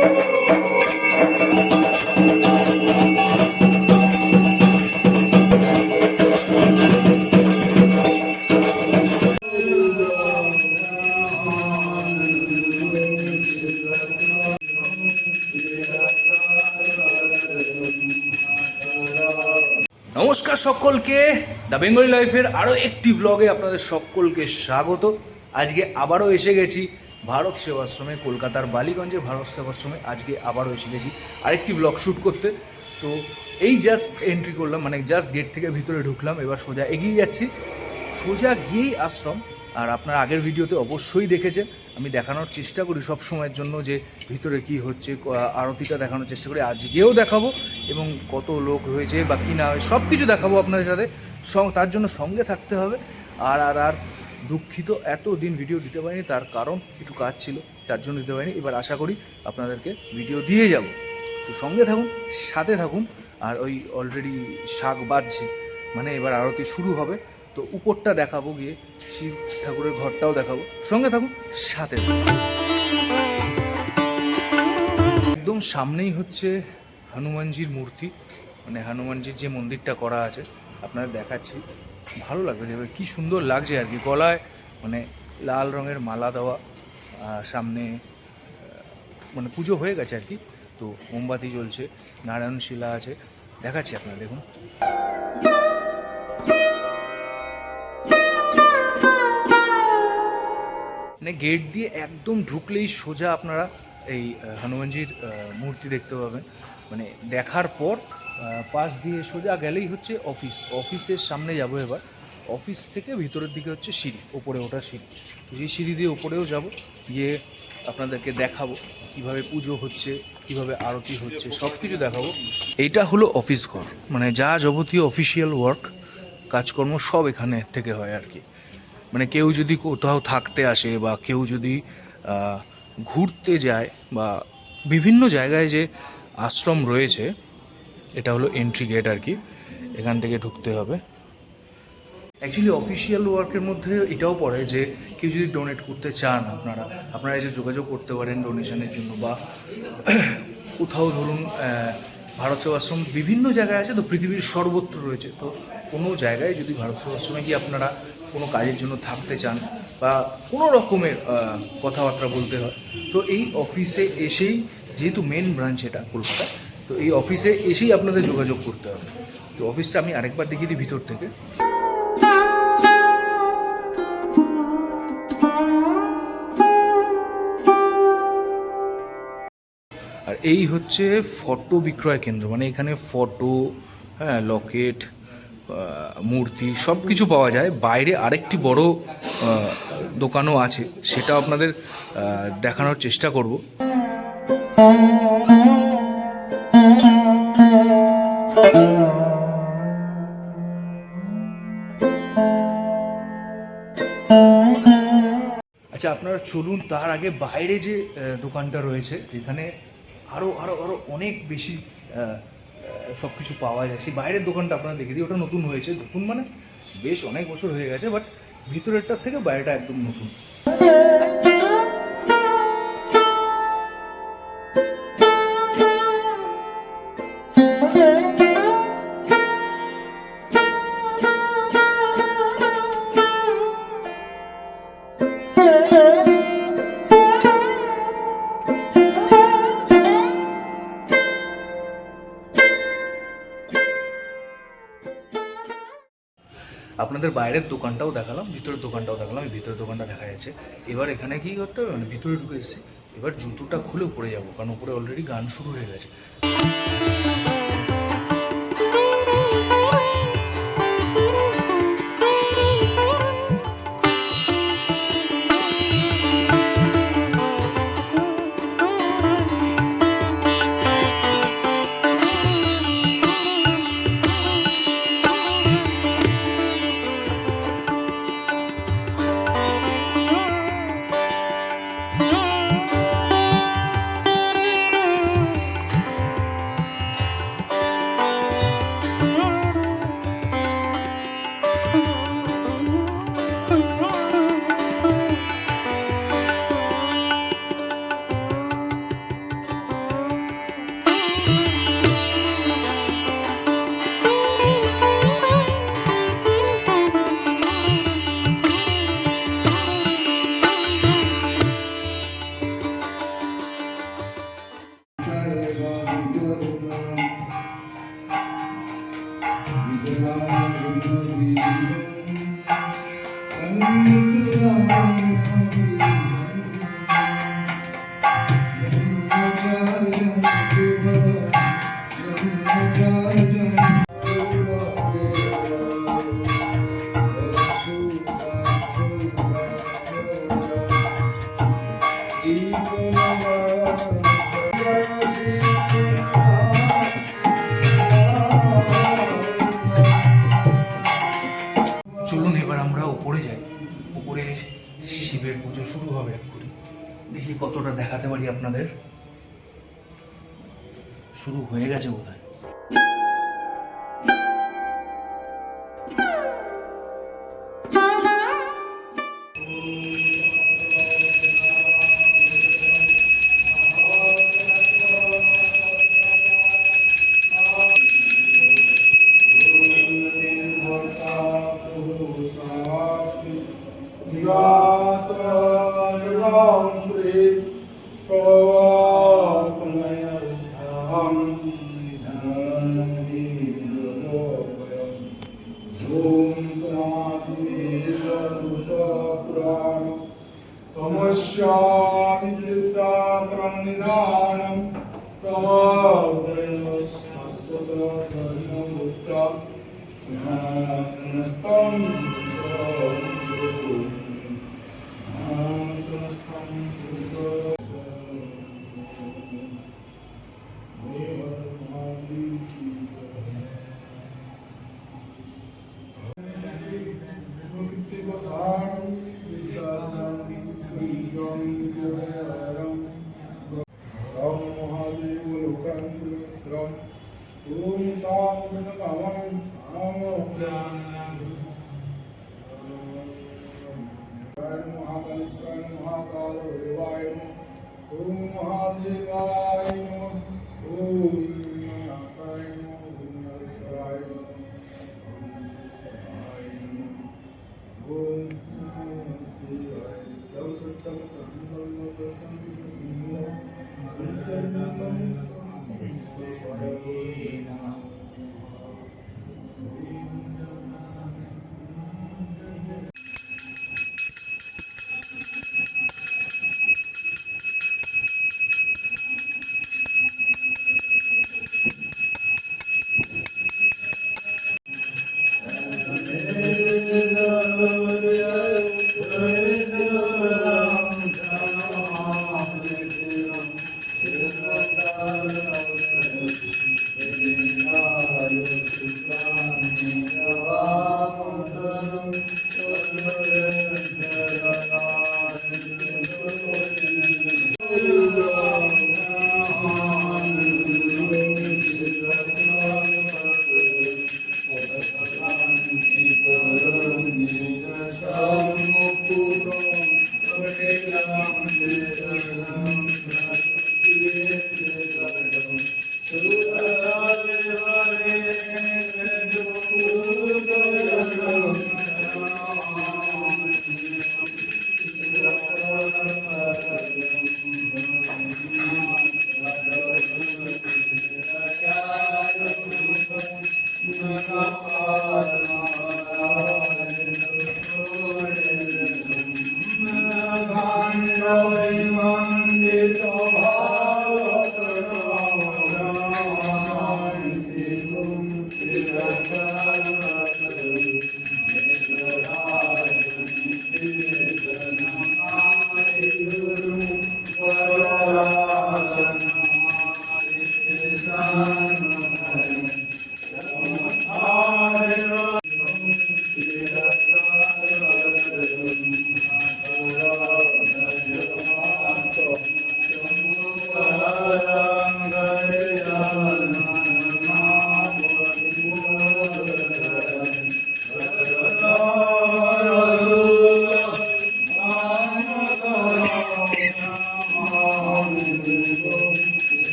নমস্কার সকলকে, the Bengali লাইফের আরও একটি ব্লগে আপনাদের সকলকে স্বাগত। আজকে আবারও এসে গেছি ভারত সেবাশ্রমে, কলকাতার বালিগঞ্জে ভারত সেবাশ্রমে। আজকে আবারও এসে গেছি আরেকটি ব্লগ শ্যুট করতে। তো এই জাস্ট এন্ট্রি করলাম, মানে জাস্ট গেট থেকে ভিতরে ঢুকলাম, এবার সোজা এগিয়ে যাচ্ছি। সোজা গিয়েই আশ্রম। আর আপনার আগের ভিডিওতে অবশ্যই দেখেছেন, আমি দেখানোর চেষ্টা করি সব সময়ের জন্য যে ভিতরে কি হচ্ছে, আরতিটা দেখানোর চেষ্টা করি। আজকেও দেখাবো এবং কত লোক হয়েছে বা কী না হয় সব কিছু দেখাবো আপনাদের সাথে। তার জন্য সঙ্গে থাকতে হবে। আর দুঃখিত এত দিন ভিডিও দিতে পারিনি, তার কারণ একটু কাজ ছিল, তার জন্য দিতে পারিনি। এবার আশা করি আপনাদেরকে ভিডিও দিয়ে যাব। তো সঙ্গে থাকুন, সাথে থাকুন। আর ওই অলরেডি শাক বাজছে, মানে এবার আরতি শুরু হবে। তো উপরটা দেখাবো, গিয়ে শিব ঠাকুরের ঘরটাও দেখাবো। সঙ্গে থাকুন, সাথে থাকুন। একদম সামনেই হচ্ছে হনুমানজির মূর্তি, মানে হনুমানজির যে মন্দিরটা করা আছে আপনাদের দেখাচ্ছি। ভালো লাগবে, দেখবে কী সুন্দর লাগছে আর কি। গলায় মানে লাল রঙের মালা দেওয়া, সামনে মানে পুজো হয়ে গেছে আর কি। তো মোমবাতি জ্বলছে, নারায়ণ শিলা আছে, দেখাচ্ছি আপনারা দেখুন। মানে গেট দিয়ে একদম ঢুকলেই সোজা আপনারা এই হনুমানজির মূর্তি দেখতে পাবেন। মানে দেখার পর পাশ দিয়ে সোজা গেলেই হচ্ছে অফিসের সামনে যাব। এবার অফিস থেকে ভিতরের দিকে হচ্ছে সিঁড়ি, ওপরে ওঠা সিঁড়ি। তো সেই সিঁড়ি দিয়ে ওপরেও যাব, গিয়ে আপনাদেরকে দেখাবো কীভাবে পুজো হচ্ছে, কীভাবে আরতি হচ্ছে, সব কিছু দেখাবো। এইটা হলো অফিস ঘর, মানে যা যাবতীয় অফিসিয়াল ওয়ার্ক কাজকর্ম সব এখানে থেকে হয় আর কি। মানে কেউ যদি কোথাও থাকতে আসে বা কেউ যদি ঘুরতে যায় বা বিভিন্ন জায়গায় যে আশ্রম রয়েছে, এটা হলো এন্ট্রি গেট আর কি। এখান থেকে ঢুকতে হবে। অ্যাকচুয়ালি অফিসিয়াল ওয়ার্কের মধ্যে এটাও পড়ে যে কেউ যদি ডোনেট করতে চান, আপনারা এসে যোগাযোগ করতে পারেন ডোনেশনের জন্য। বা কোথাও ধরুন ভারত সেবাশ্রম বিভিন্ন জায়গায় আছে, তো পৃথিবীর সর্বত্র রয়েছে। তো কোনো জায়গায় যদি ভারত সেবাশ্রমে গিয়ে আপনারা কোনো কাজের জন্য থাকতে চান বা কোনো রকমের কথাবার্তা বলতে হয়, তো এই অফিসে এসেই, যেহেতু মেন ব্রাঞ্চ এটা কলকাতা, তো এই অফিসে এসেই আপনাদের যোগাযোগ করতে হবে। তো অফিসটা আমি আরেকবার দেখিয়ে দিই ভিতর থেকে। আর এই হচ্ছে ফটো বিক্রয় কেন্দ্র, মানে এখানে ফটো, লকেট, মূর্তি সব কিছু পাওয়া যায়। বাইরে আরেকটি বড় দোকানও আছে, সেটাও আপনাদের দেখানোর চেষ্টা করব। আচ্ছা, আপনারা চলুন, তার আগে বাইরে যে দোকানটা রয়েছে, যেখানে আরও আরও আরও অনেক বেশি সব কিছু পাওয়া যায়, সেই বাইরের দোকানটা আপনারা দেখে দিই। ওটা নতুন হয়েছে, নতুন মানে বেশ অনেক বছর হয়ে গেছে, বাট ভিতরেরটার থেকে বাইরেটা একদম নতুন। আপনাদের বাইরের দোকানটাও দেখালাম, ভিতরের দোকানটাও দেখালাম। এই ভিতরের দোকানটা দেখা যাচ্ছে। এবার এখানে কি করতে হবে, মানে ভিতরে ঢুকে এসেছি, এবার জুতোটা খুলে পরে যাবো, কারণ উপরে অলরেডি গান শুরু হয়ে গেছে। চলুন এবার আমরা উপরে যাই। উপরে শিবের পুজো শুরু হবে এক্ষুনি। দেখি কতটা দেখাতে পারি আপনাদের। শুরু হয়ে গেছে বোধহয়। Tamasya visisa pranidhanam Tamadaya sasvata dharma buddha Sanathanastam Sanathanastam Sanathanastam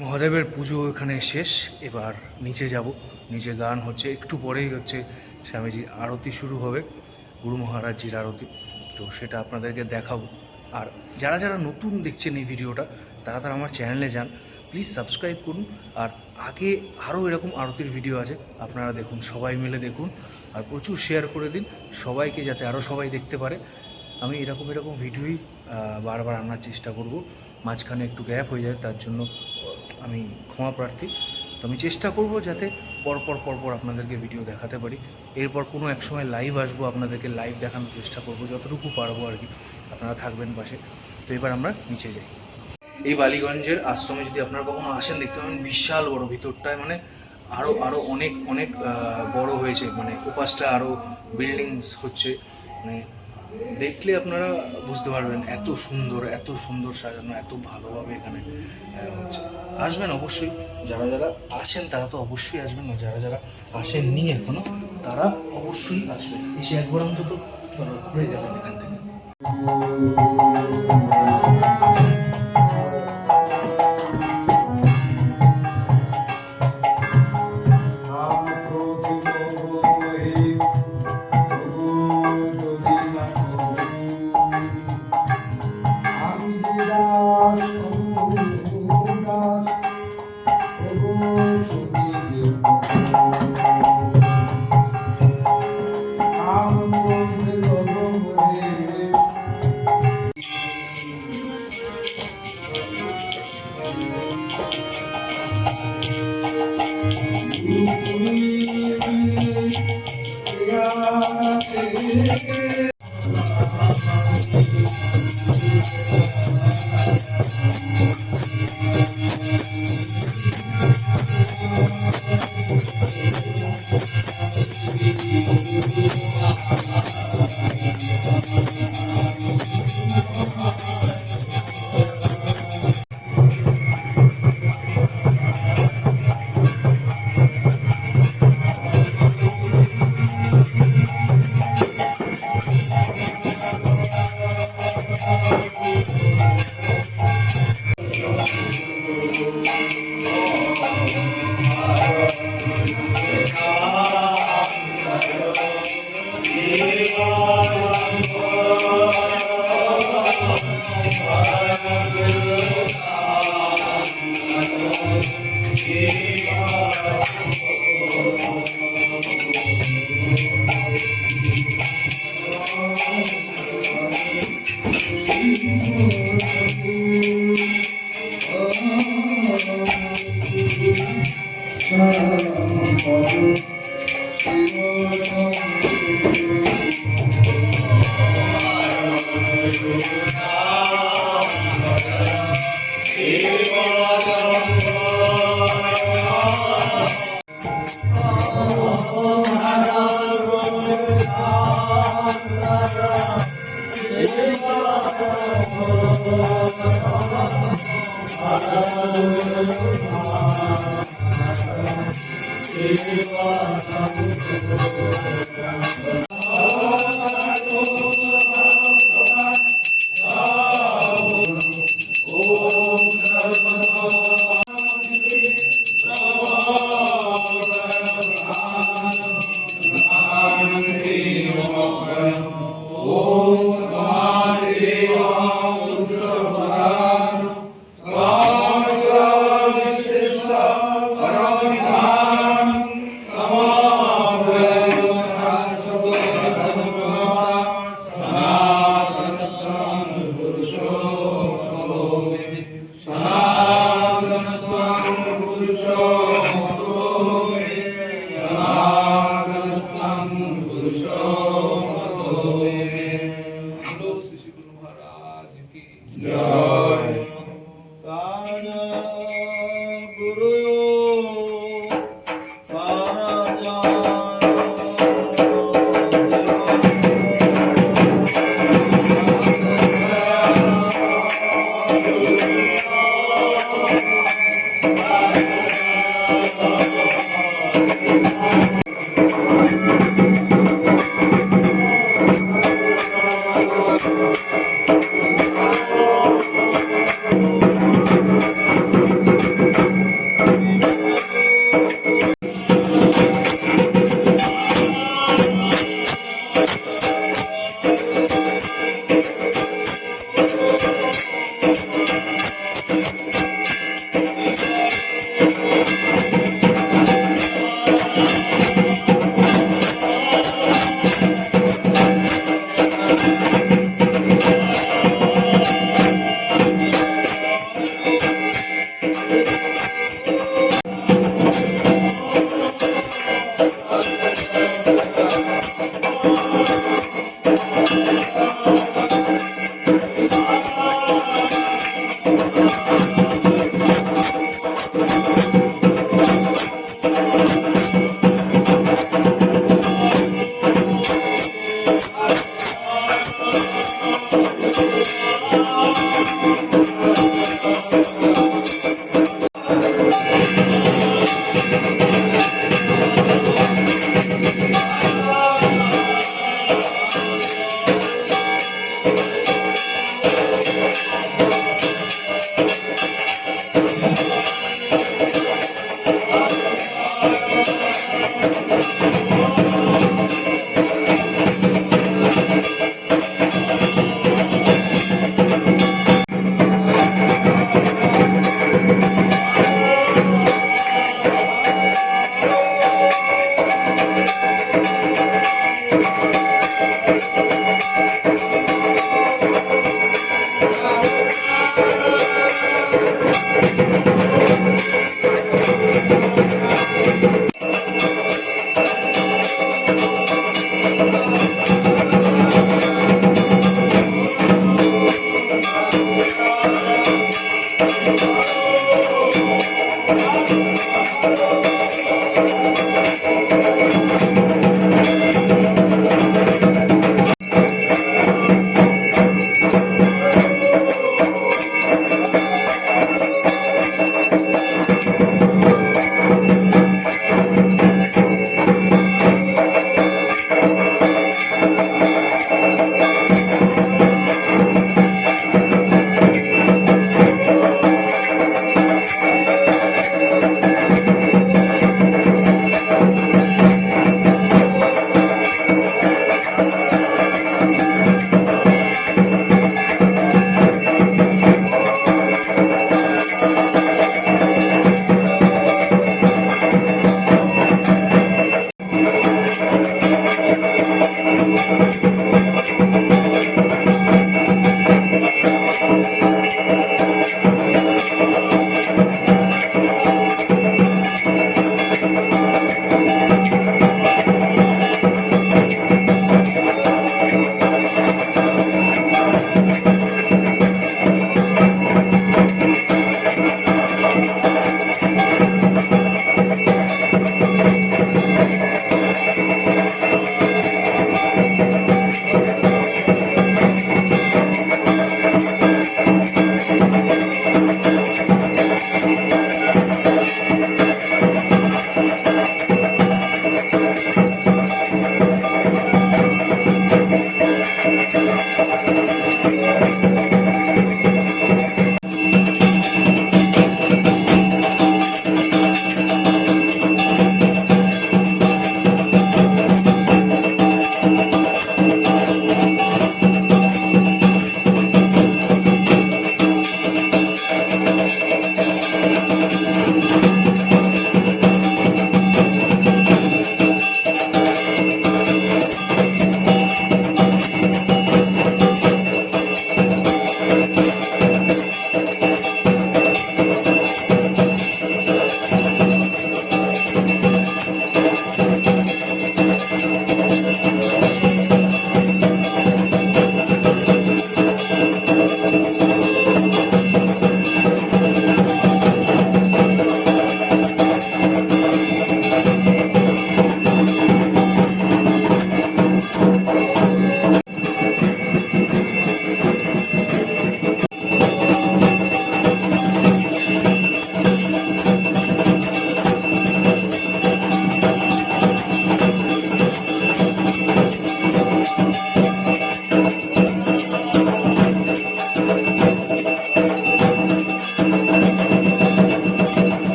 মহাদেবের পুজো এখানে শেষ। এবার নিচে যাব, নিচে গান হচ্ছে, একটু পরেই হচ্ছে স্বামীজির আরতি শুরু হবে, গুরু মহারাজজির আরতি। তো সেটা আপনাদেরকে দেখাবো। আর যারা যারা নতুন দেখছেন এই ভিডিওটা, তারা তারা আমার চ্যানেলে যান, প্লিজ সাবস্ক্রাইব করুন। আর আগে আরও এরকম আরতির ভিডিও আছে, আপনারা দেখুন, সবাই মিলে দেখুন, আর প্রচুর শেয়ার করে দিন সবাইকে, যাতে আরও সবাই দেখতে পারে। আমি এরকম ভিডিওই বারবার আনার চেষ্টা করব। মাঝখানে একটু গ্যাপ হয়ে যায়, তার জন্য আমি ক্ষমা প্রার্থী। তো আমি চেষ্টা করব যাতে পরপর আপনাদেরকে ভিডিও দেখাতে পারি। এরপর কোনো এক সময় লাইভ আসবো, আপনাদেরকে লাইভ দেখানোর চেষ্টা করব যতটুকু পারবো আর কি। আপনারা থাকবেন পাশে। তো এবার আমরা নিচে যাই। এই বালিগঞ্জের আশ্রমে যদি আপনারা কখনো আসেন, দেখতে পাবেন বিশাল বড়, ভিতরটায় মানে আরও অনেক বড় হয়েছে, মানে ওপাশটা আরও বিল্ডিংস হচ্ছে, মানে দেখলে আপনারা বুঝতে পারবেন এত সুন্দর সাজানো, এত ভালোভাবে এখানে হচ্ছে। আসবেন অবশ্যই, যারা যারা আসেন তারা তো অবশ্যই আসবেন, না যারা যারা আসেননি এখনো তারা অবশ্যই আসবেন, এসে একবার অন্তত ঘুরে যাবেন এখান থেকে।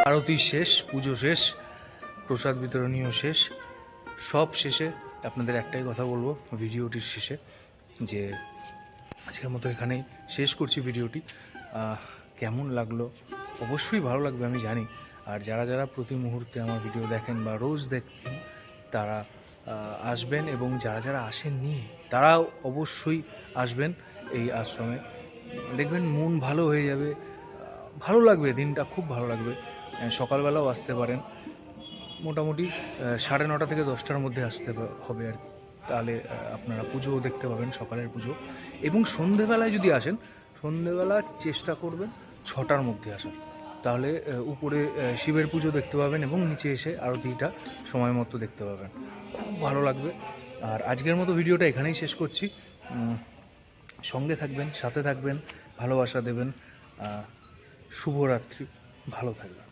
আরতি শেষ, পুজো শেষ, প্রসাদ বিতরণীয় শেষ, সব শেষে আপনাদের একটাই কথা বলবো ভিডিওটির শেষে, যে আজকের মতো এখানেই শেষ করছি ভিডিওটি। কেমন লাগলো অবশ্যই ভালো লাগবে আমি জানি। আর যারা যারা প্রতি মুহূর্তে আমার ভিডিও দেখেন বা রোজ দেখেন তারা আসবেন, এবং যারা যারা আসেননি তারাও অবশ্যই আসবেন এই আশ্রমে। দেখবেন মন ভালো হয়ে যাবে, ভালো লাগবে, দিনটা খুব ভালো লাগবে। সকালবেলাও আসতে পারেন, মোটামুটি 9:30 থেকে 10টার মধ্যে আসতে হবে আর কি। তাহলে আপনারা পুজোও দেখতে পাবেন, সকালের পুজো। এবং সন্ধেবেলায় যদি আসেন, সন্ধেবেলা চেষ্টা করবেন 6টার মধ্যে আসা, তাহলে উপরে শিবের পুজো দেখতে পাবেন এবং নিচে এসে আরতিটা সময় মতো দেখতে পাবেন, খুব ভালো লাগবে। আর আজকের মতো ভিডিওটা এখানেই শেষ করছি। সঙ্গে থাকবেন, সাথে থাকবেন, ভালোবাসা দেবেন। শুভরাত্রি, ভালো থাকবেন।